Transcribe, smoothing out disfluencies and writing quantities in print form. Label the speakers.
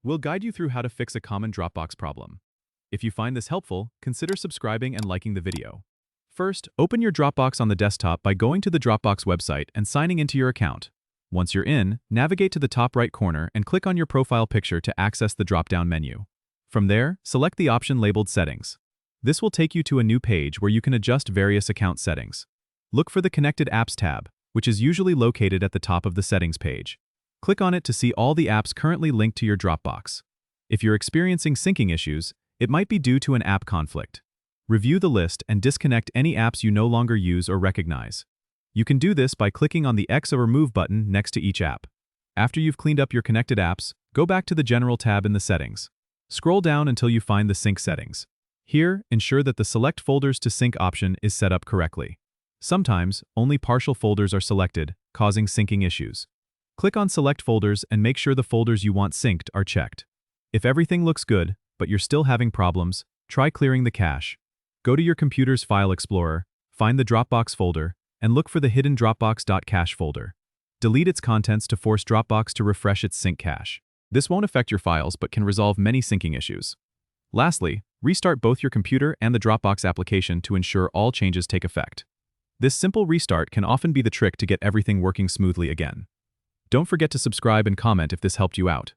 Speaker 1: We'll guide you through how to fix a common Dropbox problem. If you find this helpful, consider subscribing and liking the video. First, open your Dropbox on the desktop by going to the Dropbox website and signing into your account. Once you're in, navigate to the top right corner and click on your profile picture to access the drop-down menu. From there, select the option labeled Settings. This will take you to a new page where you can adjust various account settings. Look for the Connected Apps tab, which is usually located at the top of the settings page. Click on it to see all the apps currently linked to your Dropbox. If you're experiencing syncing issues, it might be due to an app conflict. Review the list and disconnect any apps you no longer use or recognize. You can do this by clicking on the X or Remove button next to each app. After you've cleaned up your connected apps, go back to the General tab in the settings. Scroll down until you find the Sync settings. Here, ensure that the Select Folders to Sync option is set up correctly. Sometimes, only partial folders are selected, causing syncing issues. Click on Select Folders and make sure the folders you want synced are checked. If everything looks good, but you're still having problems, try clearing the cache. Go to your computer's File Explorer, find the Dropbox folder, and look for the hidden Dropbox.cache folder. Delete its contents to force Dropbox to refresh its sync cache. This won't affect your files but can resolve many syncing issues. Lastly, restart both your computer and the Dropbox application to ensure all changes take effect. This simple restart can often be the trick to get everything working smoothly again. Don't forget to subscribe and comment if this helped you out.